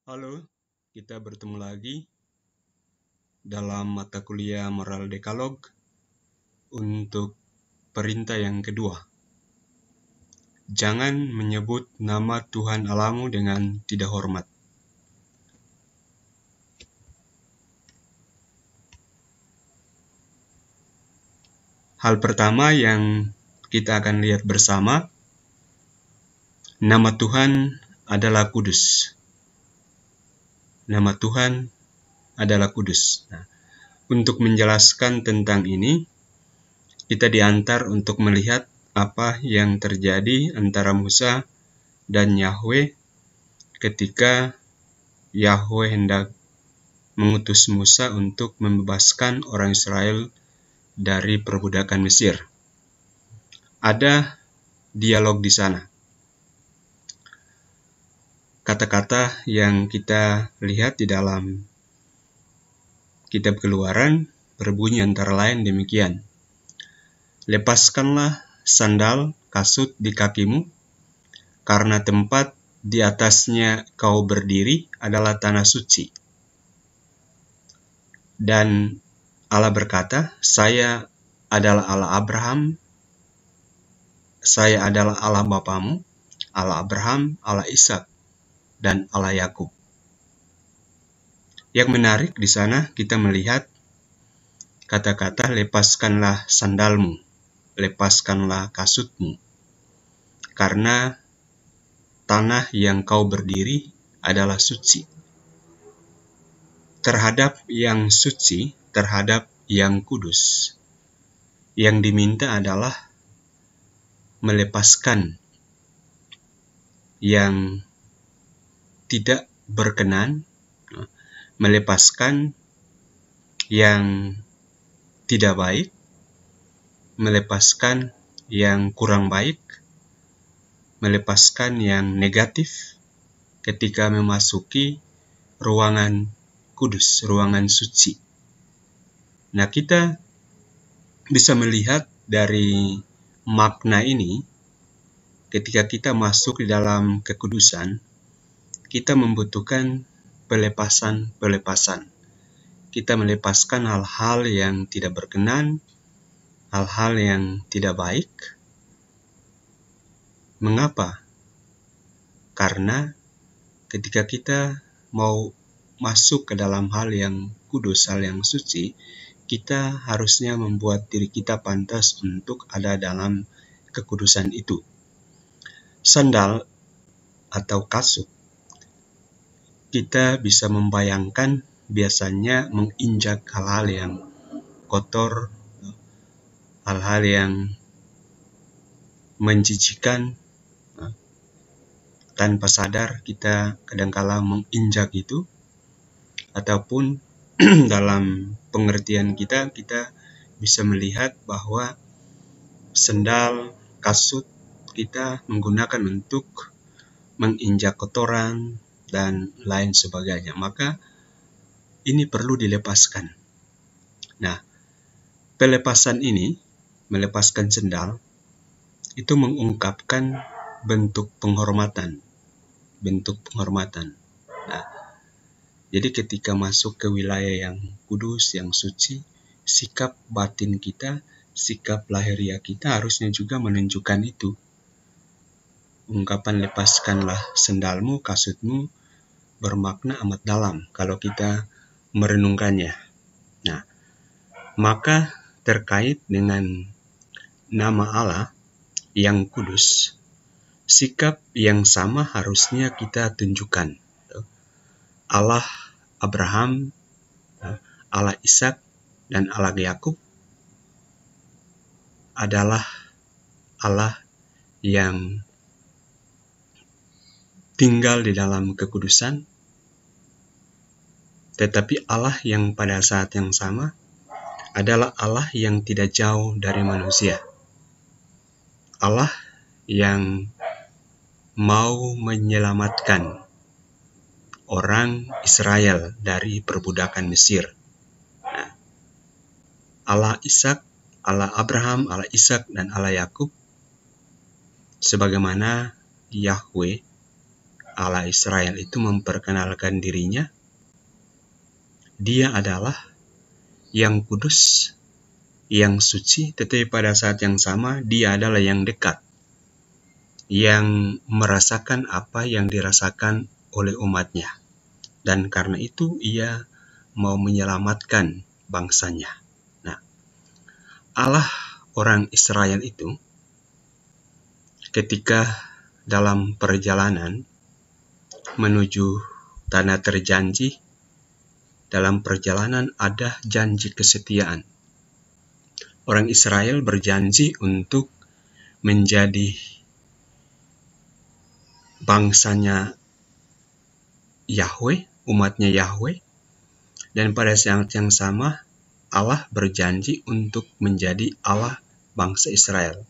Halo, kita bertemu lagi dalam mata kuliah Moral Dekalog untuk perintah yang kedua. Jangan menyebut nama Tuhan Allahmu dengan tidak hormat. Hal pertama yang kita akan lihat bersama, nama Tuhan adalah kudus. Nama Tuhan adalah kudus. Untuk menjelaskan tentang ini, kita diantar untuk melihat apa yang terjadi antara Musa dan Yahweh ketika Yahweh hendak mengutus Musa untuk membebaskan orang Israel dari perbudakan Mesir. Ada dialog di sana. Kata-kata yang kita lihat di dalam kitab Keluaran berbunyi antara lain demikian. Lepaskanlah sandal kasut di kakimu, karena tempat di atasnya kau berdiri adalah tanah suci. Dan Allah berkata, saya adalah Allah Abraham, saya adalah Allah bapamu, Allah Abraham, Allah Ishak, dan Allah Yakub. Yang menarik di sana kita melihat kata-kata lepaskanlah sandalmu, lepaskanlah kasutmu, karena tanah yang kau berdiri adalah suci. Terhadap yang suci, terhadap yang kudus, yang diminta adalah melepaskan yang tidak berkenan, melepaskan yang tidak baik, melepaskan yang kurang baik, melepaskan yang negatif ketika memasuki ruangan kudus, ruangan suci. Nah, kita bisa melihat dari makna ini, ketika kita masuk di dalam kekudusan, kita membutuhkan pelepasan. Kita melepaskan hal-hal yang tidak berkenan, hal-hal yang tidak baik. Mengapa? Karena ketika kita mau masuk ke dalam hal yang kudus, hal yang suci, kita harusnya membuat diri kita pantas untuk ada dalam kekudusan itu. Sandal atau kasut, kita bisa membayangkan biasanya menginjak hal-hal yang kotor, hal-hal yang menjijikan. Tanpa sadar kita kadangkala menginjak itu, ataupun dalam pengertian kita bisa melihat bahwa sandal, kasut kita menggunakan untuk menginjak kotoran dan lain sebagainya. Maka ini perlu dilepaskan. Nah, pelepasan ini, melepaskan sandal, itu mengungkapkan bentuk penghormatan. Nah, jadi ketika masuk ke wilayah yang kudus, yang suci, sikap batin kita, sikap lahiriah kita harusnya juga menunjukkan itu. Ungkapan lepaskanlah sandalmu, kasutmu, bermakna amat dalam kalau kita merenungkannya. Nah, maka terkait dengan nama Allah yang kudus, sikap yang sama harusnya kita tunjukkan. Allah Abraham, Allah Ishak, dan Allah Yakub adalah Allah yang tinggal di dalam kekudusan, tetapi Allah yang pada saat yang sama adalah Allah yang tidak jauh dari manusia. Allah yang mau menyelamatkan orang Israel dari perbudakan Mesir. Nah, Allah Ishak, Allah Abraham, Allah Ishak, dan Allah Yakub, sebagaimana Yahweh, Allah Israel itu memperkenalkan dirinya, Dia adalah yang kudus, yang suci, tetapi pada saat yang sama Dia adalah yang dekat, yang merasakan apa yang dirasakan oleh umatnya. Dan karena itu Ia mau menyelamatkan bangsanya. Nah, Allah orang Israel itu ketika dalam perjalanan menuju tanah terjanji, dalam perjalanan ada janji kesetiaan. Orang Israel berjanji untuk menjadi bangsanya Yahweh, umatnya Yahweh, dan pada saat yang sama Allah berjanji untuk menjadi Allah bangsa Israel.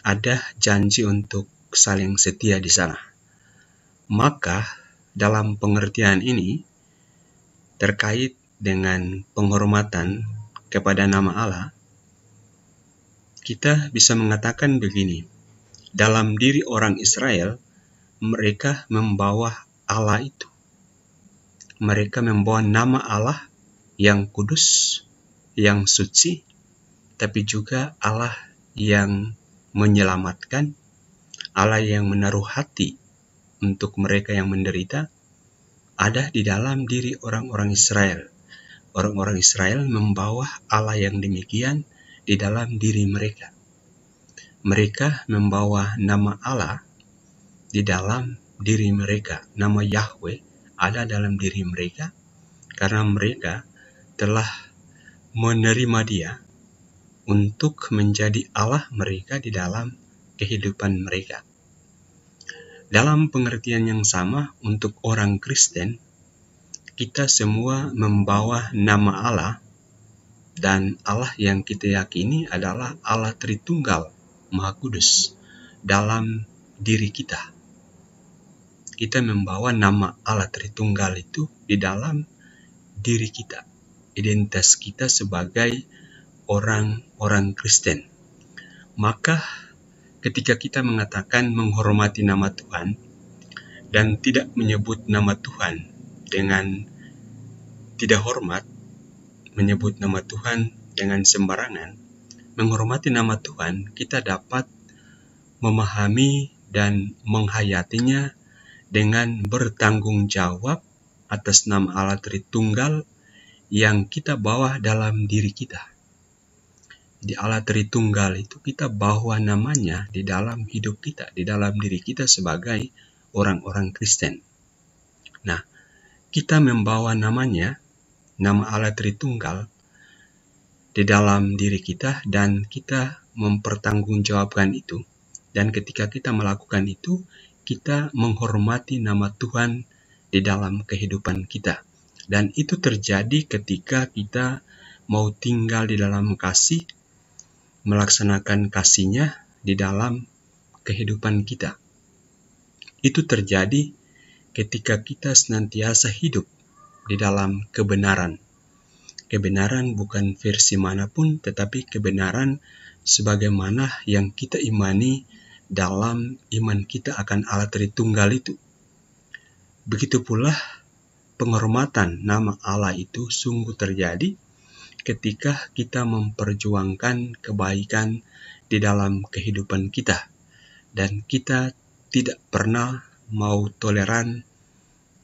Ada janji untuk saling setia di sana. Maka dalam pengertian ini terkait dengan penghormatan kepada nama Allah, kita bisa mengatakan begini. Dalam diri orang Israel, mereka membawa Allah itu. Mereka membawa nama Allah yang kudus, yang suci, tapi juga Allah yang menyelamatkan, Allah yang menaruh hati untuk mereka yang menderita, ada di dalam diri orang-orang Israel. Orang-orang Israel membawa Allah yang demikian di dalam diri mereka. Mereka membawa nama Allah di dalam diri mereka. Nama Yahweh ada dalam diri mereka karena mereka telah menerima Dia untuk menjadi Allah mereka di dalam kehidupan mereka. Dalam pengertian yang sama untuk orang Kristen, kita semua membawa nama Allah, dan Allah yang kita yakini adalah Allah Tritunggal Maha Kudus dalam diri kita. Kita membawa nama Allah Tritunggal itu di dalam diri kita, identitas kita sebagai orang-orang Kristen. Maka ketika kita mengatakan menghormati nama Tuhan dan tidak menyebut nama Tuhan dengan tidak hormat, menyebut nama Tuhan dengan sembarangan, menghormati nama Tuhan, kita dapat memahami dan menghayatinya dengan bertanggung jawab atas nama Allah Tritunggal yang kita bawa dalam diri kita. Di Allah Tritunggal itu kita bawa namanya di dalam hidup kita, di dalam diri kita sebagai orang-orang Kristen. Nah, kita membawa namanya, nama Allah Tritunggal di dalam diri kita, dan kita mempertanggungjawabkan itu. Dan ketika kita melakukan itu, kita menghormati nama Tuhan di dalam kehidupan kita. Dan itu terjadi ketika kita mau tinggal di dalam kasih, melaksanakan kasih-Nya di dalam kehidupan kita. Itu terjadi ketika kita senantiasa hidup di dalam kebenaran. Kebenaran bukan versi manapun, tetapi kebenaran sebagaimana yang kita imani dalam iman kita akan Allah Tritunggal itu. Begitu pula penghormatan nama Allah itu sungguh terjadi ketika kita memperjuangkan kebaikan di dalam kehidupan kita, dan kita tidak pernah mau toleran,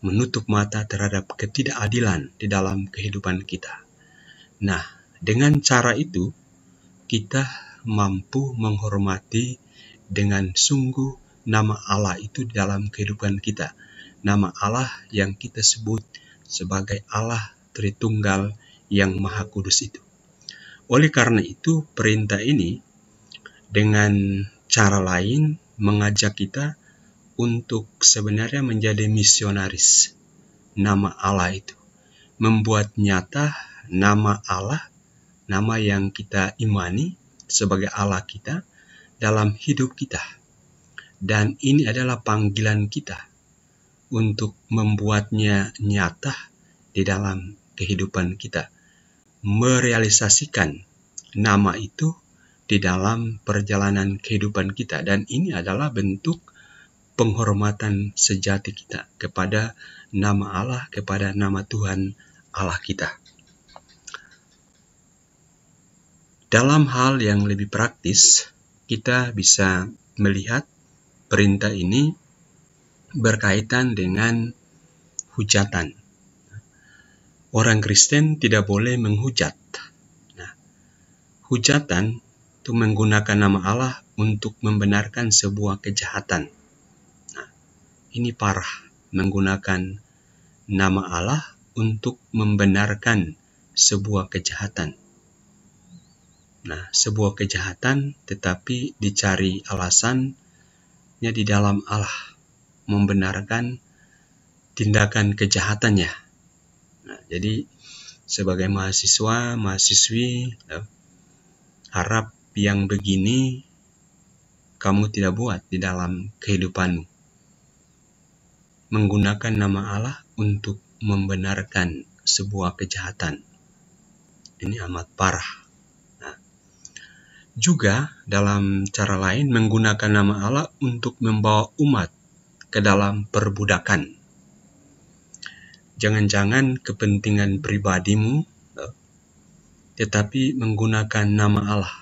menutup mata terhadap ketidakadilan di dalam kehidupan kita. Nah, dengan cara itu kita mampu menghormati dengan sungguh nama Allah itu di dalam kehidupan kita. Nama Allah yang kita sebut sebagai Allah Tritunggal yang Maha Kudus itu. Oleh karena itu, perintah ini dengan cara lain mengajak kita untuk sebenarnya menjadi misionaris nama Allah itu. Membuat nyata nama Allah, nama yang kita imani sebagai Allah kita dalam hidup kita. Dan ini adalah panggilan kita untuk membuatnya nyata di dalam kehidupan kita. Merealisasikan nama itu di dalam perjalanan kehidupan kita. Dan ini adalah bentuk penghormatan sejati kita kepada nama Allah, kepada nama Tuhan Allah kita. Dalam hal yang lebih praktis, kita bisa melihat perintah ini berkaitan dengan hujatan. Orang Kristen tidak boleh menghujat. Nah, hujatan itu menggunakan nama Allah untuk membenarkan sebuah kejahatan. Nah, ini parah, menggunakan nama Allah untuk membenarkan sebuah kejahatan. Nah, sebuah kejahatan tetapi dicari alasannya di dalam Allah, membenarkan tindakan kejahatannya. Nah, jadi sebagai mahasiswa, mahasiswi, harap yang begini kamu tidak buat di dalam kehidupanmu. Menggunakan nama Allah untuk membenarkan sebuah kejahatan. Ini amat parah. Juga dalam cara lain menggunakan nama Allah untuk membawa umat ke dalam perbudakan. Jangan-jangan kepentingan pribadimu, tetapi menggunakan nama Allah.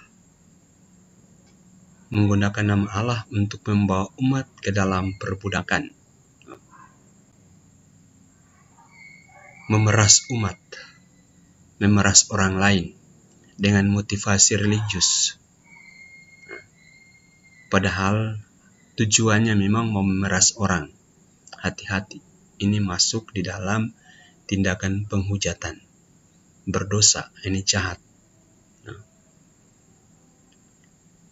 Menggunakan nama Allah untuk membawa umat ke dalam perbudakan. Memeras umat, memeras orang lain dengan motivasi religius. Padahal tujuannya memang memeras orang. Hati-hati, ini masuk di dalam tindakan penghujatan. Berdosa, ini jahat.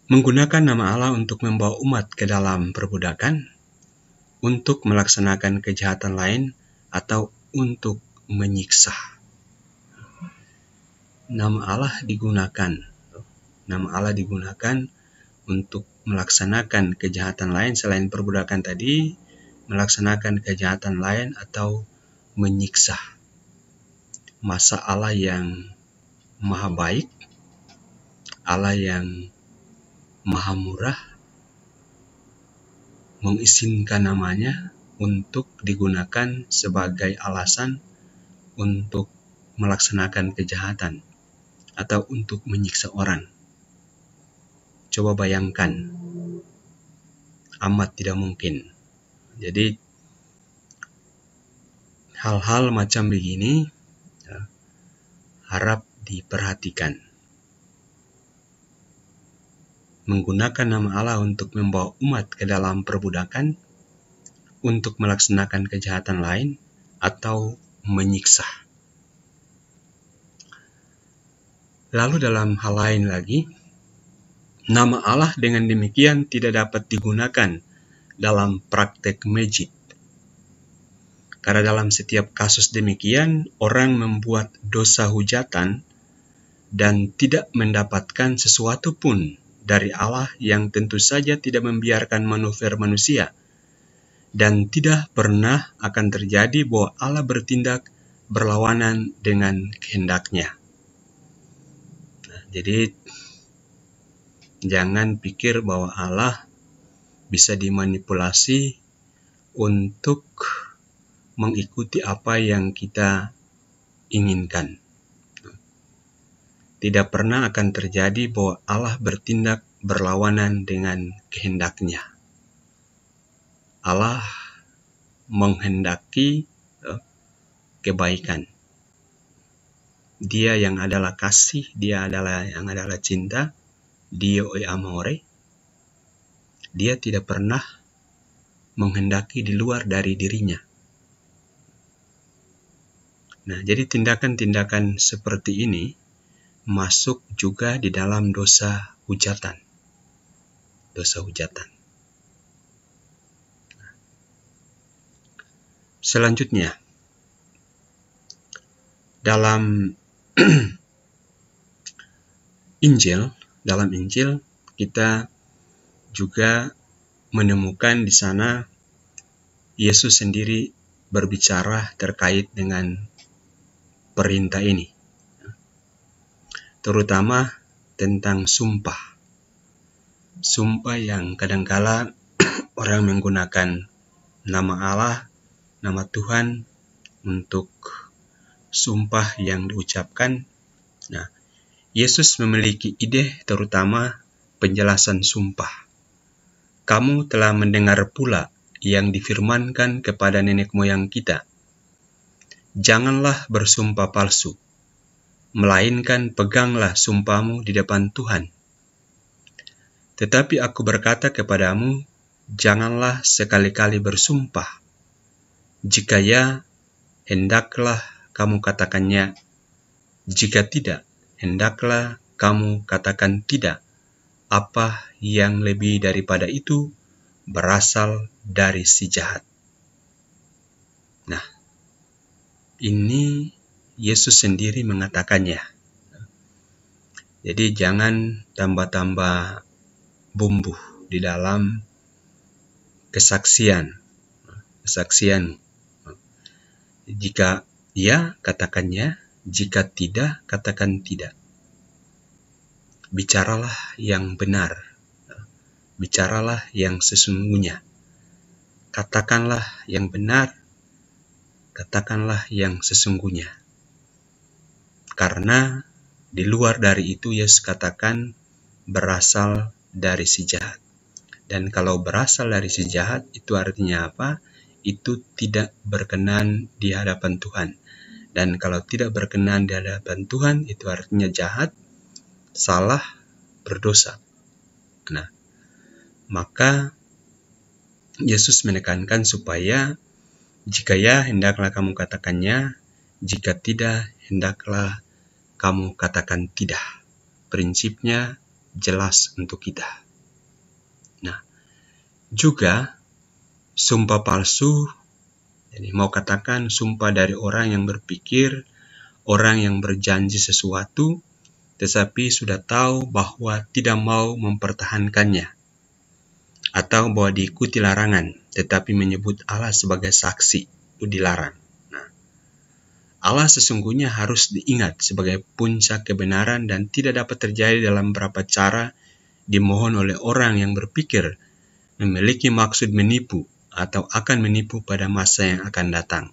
Menggunakan nama Allah untuk membawa umat ke dalam perbudakan, untuk melaksanakan kejahatan lain, atau untuk menyiksa. Nama Allah digunakan. Nama Allah digunakan untuk melaksanakan kejahatan lain selain perbudakan tadi, melaksanakan kejahatan lain atau menyiksa. Masa Allah yang maha baik, Allah yang maha murah, mengizinkan namanya untuk digunakan sebagai alasan untuk melaksanakan kejahatan atau untuk menyiksa orang. Coba bayangkan, amat tidak mungkin. Jadi hal-hal macam begini harap diperhatikan. Menggunakan nama Allah untuk membawa umat ke dalam perbudakan, untuk melaksanakan kejahatan lain, atau menyiksa. Lalu dalam hal lain lagi, nama Allah dengan demikian tidak dapat digunakan dalam praktek magic. Karena dalam setiap kasus demikian, orang membuat dosa hujatan dan tidak mendapatkan sesuatu pun dari Allah yang tentu saja tidak membiarkan manuver manusia. Dan tidak pernah akan terjadi bahwa Allah bertindak berlawanan dengan kehendaknya. Nah, jadi jangan pikir bahwa Allah bisa dimanipulasi untuk mengikuti apa yang kita inginkan. Tidak pernah akan terjadi bahwa Allah bertindak berlawanan dengan kehendaknya. Allah menghendaki kebaikan. Dia yang adalah kasih, dia yang adalah cinta, Dio e amore. Dia tidak pernah menghendaki di luar dari dirinya. Nah, jadi tindakan-tindakan seperti ini masuk juga di dalam dosa hujatan. Dosa hujatan. Selanjutnya, dalam Injil kita juga menemukan di sana Yesus sendiri berbicara terkait dengan perintah ini, terutama tentang sumpah yang kadangkala orang menggunakan nama Allah, nama Tuhan untuk sumpah yang diucapkan. Nah, Yesus memiliki ide terutama penjelasan sumpah. Kamu telah mendengar pula yang difirmankan kepada nenek moyang kita. Janganlah bersumpah palsu, melainkan peganglah sumpahmu di depan Tuhan. Tetapi aku berkata kepadamu, janganlah sekali-kali bersumpah. Jika ya, hendaklah kamu katakannya. Jika tidak, hendaklah kamu katakan tidak. Apa yang lebih daripada itu berasal dari si jahat. Nah, ini Yesus sendiri mengatakannya. Jadi jangan tambah-tambah bumbu di dalam kesaksian. Jika ya, katakannya. Jika tidak, katakan tidak. Bicaralah yang benar. Bicaralah yang sesungguhnya. Katakanlah yang benar. Katakanlah yang sesungguhnya. Karena di luar dari itu Yesus katakan berasal dari si jahat. Dan kalau berasal dari si jahat itu artinya apa? Itu tidak berkenan di hadapan Tuhan. Dan kalau tidak berkenan di hadapan Tuhan itu artinya jahat, salah, berdosa. Nah, maka Yesus menekankan supaya jika ya, hendaklah kamu katakannya. Jika tidak, hendaklah kamu katakan tidak. Prinsipnya jelas untuk kita. Nah, juga sumpah palsu, jadi mau katakan sumpah dari orang yang berpikir, orang yang berjanji sesuatu, tetapi sudah tahu bahwa tidak mau mempertahankannya. Atau bahwa diikuti larangan, tetapi menyebut Allah sebagai saksi, itu dilarang. Nah, Allah sesungguhnya harus diingat sebagai puncak kebenaran dan tidak dapat terjadi dalam beberapa cara dimohon oleh orang yang berpikir memiliki maksud menipu atau akan menipu pada masa yang akan datang.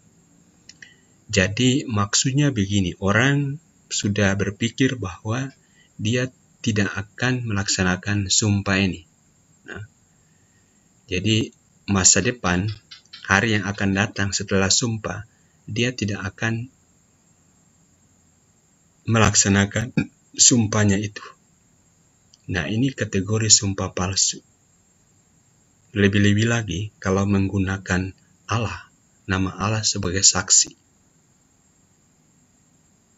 Jadi maksudnya begini, orang sudah berpikir bahwa dia tidak akan melaksanakan sumpah ini. Nah, jadi masa depan, hari yang akan datang setelah sumpah, dia tidak akan melaksanakan sumpahnya itu. Nah, ini kategori sumpah palsu. Lebih-lebih lagi kalau menggunakan Allah, nama Allah sebagai saksi.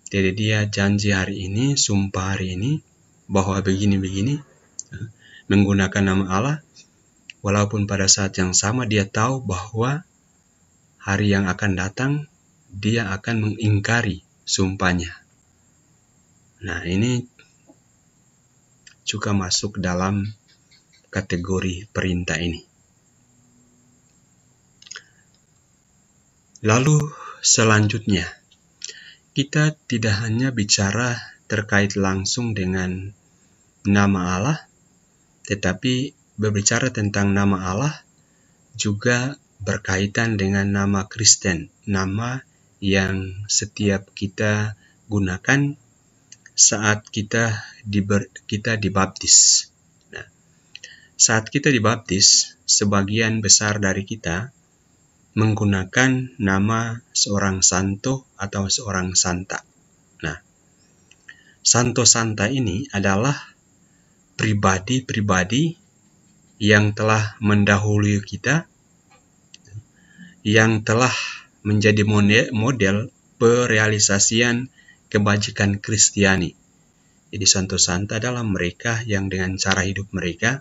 Jadi dia janji hari ini, sumpah hari ini, bahwa begini-begini, menggunakan nama Allah, walaupun pada saat yang sama dia tahu bahwa hari yang akan datang, dia akan mengingkari sumpahnya. Nah, ini juga masuk dalam kategori perintah ini. Lalu selanjutnya, kita tidak hanya bicara terkait langsung dengan nama Allah, tetapi berbicara tentang nama Allah juga berkaitan dengan nama Kristen, nama yang setiap kita gunakan saat kita dibaptis. Nah, saat kita dibaptis, sebagian besar dari kita menggunakan nama seorang santo atau seorang santa. Nah, santo-santa ini adalah pribadi-pribadi yang telah mendahului kita, yang telah menjadi model perealisasian kebajikan Kristiani. Jadi santo-santa adalah mereka yang dengan cara hidup mereka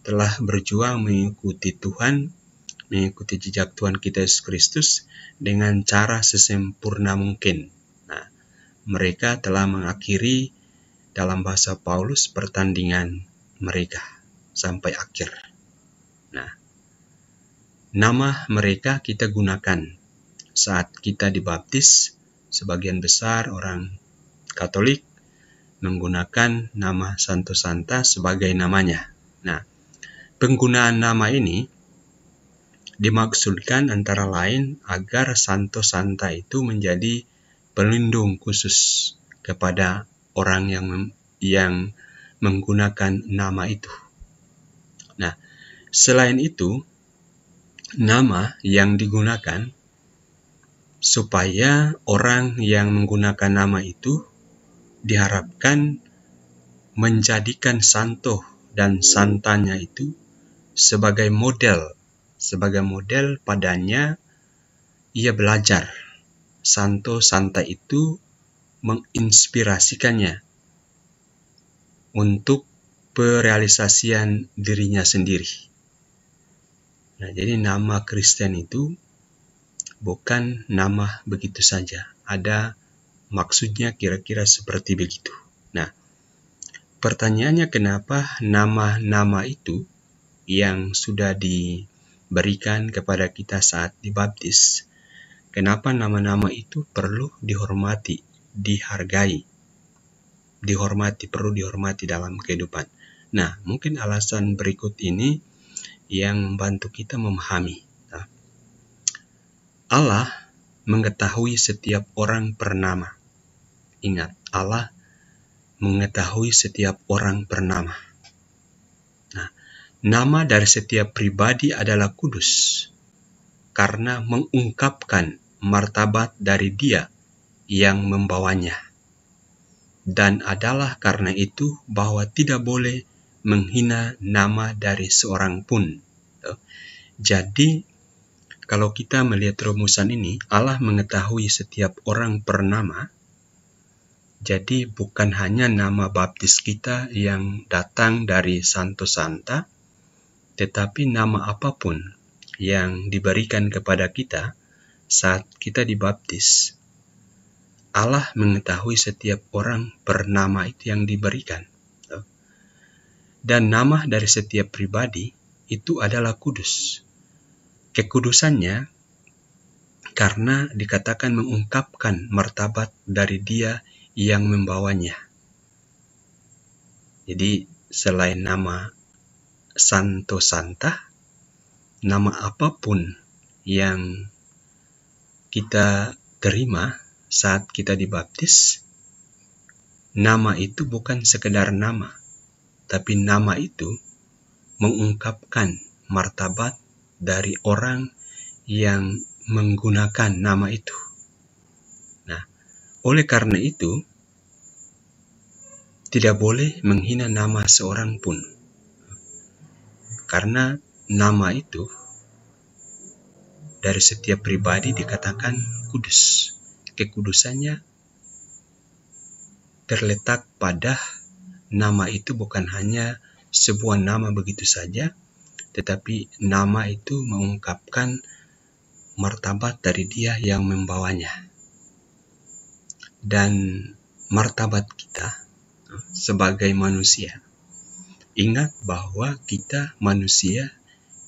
telah berjuang mengikuti Tuhan, mengikuti jejak Tuhan kita Yesus Kristus dengan cara sesempurna mungkin. Nah, mereka telah mengakhiri dalam bahasa Paulus pertandingan mereka sampai akhir. Nah, nama mereka kita gunakan saat kita dibaptis. Sebagian besar orang Katolik menggunakan nama Santo Santa sebagai namanya. Nah, penggunaan nama ini dimaksudkan antara lain agar Santo Santa itu menjadi pelindung khusus kepada orang yang menggunakan nama itu. Nah, selain itu, nama yang digunakan supaya orang yang menggunakan nama itu diharapkan menjadikan santo dan santanya itu sebagai model padanya ia belajar. Santo santa itu menginspirasikannya untuk perealisasian dirinya sendiri. Nah, jadi nama Kristen itu bukan nama begitu saja. Ada maksudnya kira-kira seperti begitu. Nah, pertanyaannya kenapa nama-nama itu yang sudah diberikan kepada kita saat dibaptis, kenapa nama-nama itu perlu dihormati, dihargai, perlu dihormati dalam kehidupan. Nah, mungkin alasan berikut ini yang membantu kita memahami. Nah, Allah mengetahui setiap orang per nama. Ingat, Allah mengetahui setiap orang per nama. Nah, nama dari setiap pribadi adalah kudus karena mengungkapkan martabat dari Dia yang membawanya. Dan adalah karena itu bahwa tidak boleh menghina nama dari seorang pun. Jadi, kalau kita melihat rumusan ini, Allah mengetahui setiap orang per nama. Jadi bukan hanya nama baptis kita yang datang dari Santo Santa, tetapi nama apapun yang diberikan kepada kita saat kita dibaptis. Allah mengetahui setiap orang per nama itu yang diberikan. Dan nama dari setiap pribadi itu adalah kudus. Kekudusannya karena dikatakan mengungkapkan martabat dari Dia yang membawanya. Jadi selain nama Santo Santa, nama apapun yang kita terima saat kita dibaptis, nama itu bukan sekedar nama, tapi nama itu mengungkapkan martabat dari orang yang menggunakan nama itu. Nah, oleh karena itu, tidak boleh menghina nama seorang pun. Karena nama itu dari setiap pribadi dikatakan kudus. Kekudusannya terletak pada nama itu bukan hanya sebuah nama begitu saja, tetapi nama itu mengungkapkan martabat dari Dia yang membawanya. Dan martabat kita sebagai manusia, ingat bahwa kita manusia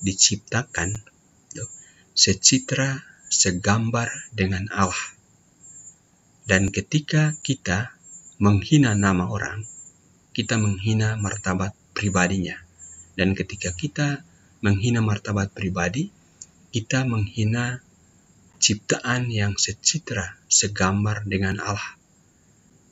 diciptakan secitra, segambar dengan Allah. Dan ketika kita menghina nama orang, kita menghina martabat pribadinya. Dan ketika kita menghina martabat pribadi, kita menghina ciptaan yang secitra, segambar dengan Allah.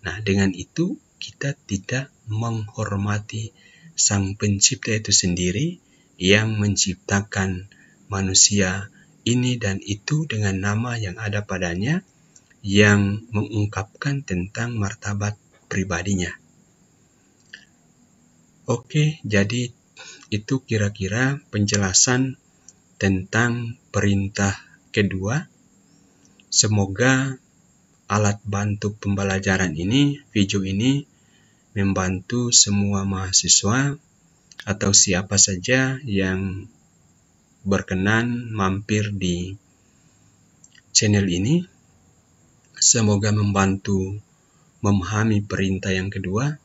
Nah, dengan itu kita tidak menghormati Sang Pencipta itu sendiri yang menciptakan manusia ini dan itu dengan nama yang ada padanya, yang mengungkapkan tentang martabat pribadinya. Oke, jadi itu kira-kira penjelasan tentang perintah kedua. Semoga alat bantu pembelajaran ini, video ini, membantu semua mahasiswa atau siapa saja yang berkenan mampir di channel ini. Semoga membantu memahami perintah yang kedua,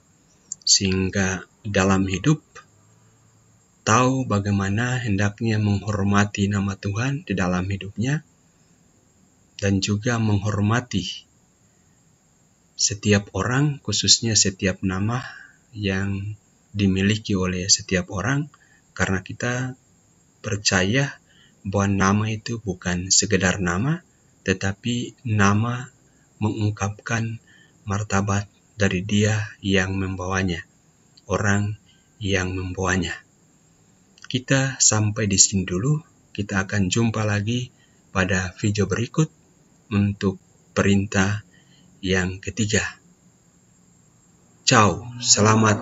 sehingga dalam hidup tahu bagaimana hendaknya menghormati nama Tuhan di dalam hidupnya, dan juga menghormati setiap orang, khususnya setiap nama yang dimiliki oleh setiap orang, karena kita percaya bahwa nama itu bukan sekedar nama, tetapi nama mengungkapkan martabat dari Dia yang membawanya, orang yang membawanya. Kita sampai di sini dulu. Kita akan jumpa lagi pada video berikut untuk perintah yang ketiga. Ciao, selamat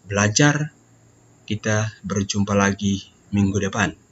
belajar. Kita berjumpa lagi minggu depan.